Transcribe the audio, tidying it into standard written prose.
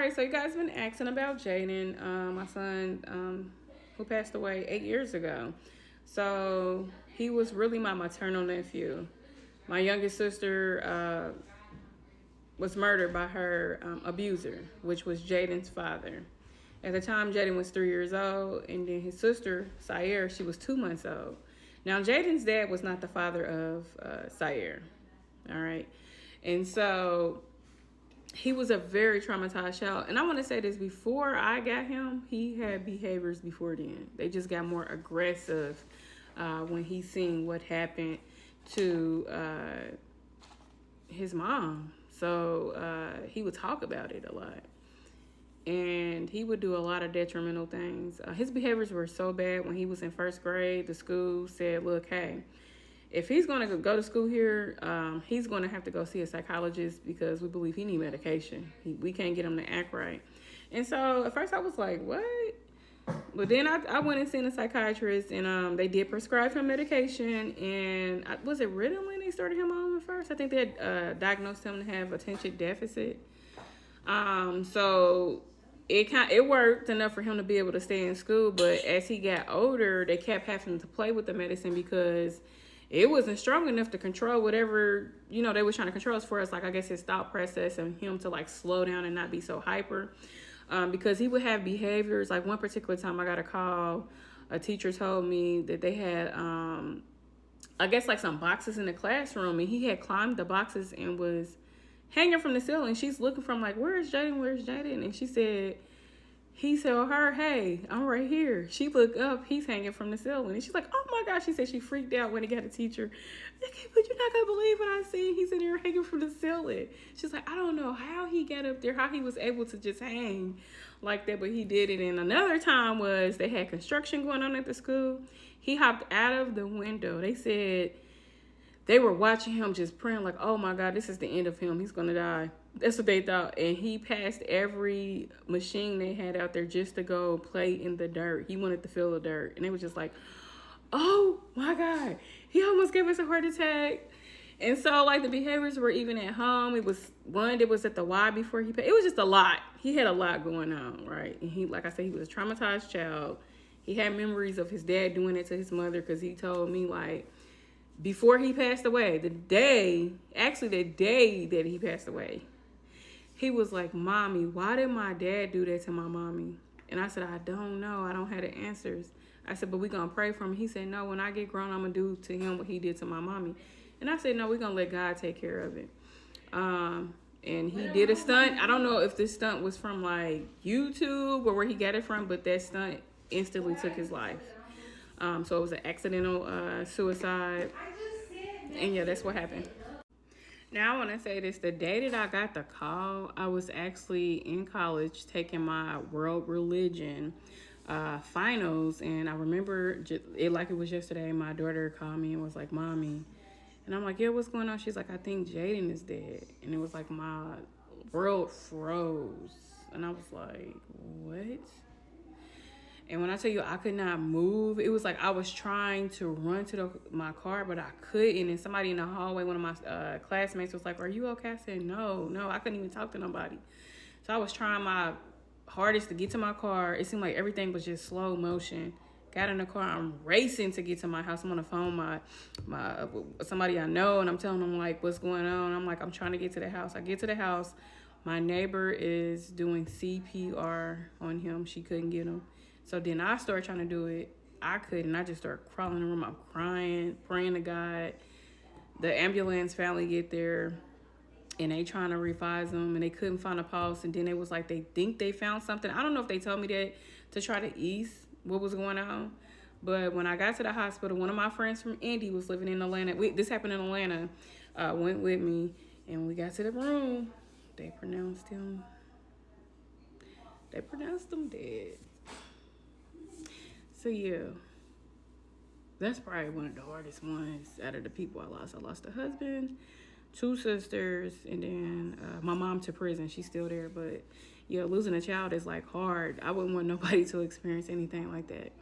right, so you guys been asking about Jaden, my son, who passed away 8 years ago. So he was really my maternal nephew. My youngest sister was murdered by her abuser, which was Jaden's father. At the time, Jaden was 3 years old, and then his sister, Sayer, she was 2 months old. Now, Jaden's dad was not the father of Sayer, all right? And so he was a very traumatized child. And I want to say this, before I got him, he had behaviors before then. They just got more aggressive when he seen what happened to his mom. So he would talk about it a lot. And he would do a lot of detrimental things. His behaviors were so bad when he was in first grade. The school said, look, hey, if he's going to go to school here, he's going to have to go see a psychologist because we believe he needs medication. We can't get him to act right. And so at first I was like, what? But then I went and seen a psychiatrist, and they did prescribe him medication. And was it Ritalin they started him on at first? I think they had diagnosed him to have attention deficit. So it worked enough for him to be able to stay in school. But as he got older, they kept having to play with the medicine because it wasn't strong enough to control whatever, they were trying to control as far as, like, I guess his thought process and him to, like, slow down and not be so hyper. Because he would have behaviors. Like, one particular time I got a call, a teacher told me that they had, I guess, like, some boxes in the classroom, and he had climbed the boxes and was hanging from the ceiling. She's looking for him, like, where's Jaden? And he said her, hey, I'm right here. She looked up, he's hanging from the ceiling. And she's like, oh my gosh. She said she freaked out when he got a teacher. But you're not going to believe what I seen. He's in there hanging from the ceiling. She's like, I don't know how he got up there, how he was able to just hang like that, but he did it. And another time was they had construction going on at the school. He hopped out of the window. They said they were watching him just praying like, oh my God, this is the end of him. He's going to die. That's what they thought. And he passed every machine they had out there just to go play in the dirt. He wanted to feel the dirt. And they was just like, oh my God, he almost gave us a heart attack. And so, like, the behaviors were even at home. It was one that was at the Y before he passed. It was just a lot. He had a lot going on, right? And he, like I said, he was a traumatized child. He had memories of his dad doing it to his mother because he told me, like, before he passed away, the day that he passed away, he was like, Mommy, why did my dad do that to my mommy? And I said, I don't know. I don't have the answers. I said, but we're going to pray for him. He said, no, when I get grown, I'm going to do to him what he did to my mommy. And I said, no, we're going to let God take care of it. And he did a stunt. I don't know if this stunt was from, like, YouTube or where he got it from, but that stunt instantly took his life. So it was an accidental suicide. And yeah, that's what happened. Now I want to say this. The day that I got the call, I was actually in college taking my world religion finals. And I remember it like it was yesterday. My daughter called me and was like, Mommy. And I'm like, yeah, what's going on? She's like, I think Jaden is dead. And it was like my world froze. And I was like, what? And when I tell you I could not move, it was like I was trying to run to my car, but I couldn't. And somebody in the hallway, one of my classmates was like, are you okay? I said, no, I couldn't even talk to nobody. So I was trying my hardest to get to my car. It seemed like everything was just slow motion. Got in the car, I'm racing to get to my house. I'm on the phone, my somebody I know, and I'm telling them, like, what's going on. I'm like, I'm trying to get to the house. I get to the house. My neighbor is doing CPR on him. She couldn't get him. So then I started trying to do it. I couldn't. I just started crawling in the room. I'm crying, praying to God. The ambulance finally get there, and they trying to revive him, and they couldn't find a pulse. And then it was like they think they found something. I don't know if they told me that to try to ease what was going on. But when I got to the hospital, one of my friends from Indy was living in Atlanta. This happened in Atlanta. Went with me, and when we got to the room, they pronounced him dead. So yeah, that's probably one of the hardest ones out of the people I lost. I lost a husband, 2 sisters, and then my mom to prison. She's still there, but yeah, losing a child is like hard. I wouldn't want nobody to experience anything like that.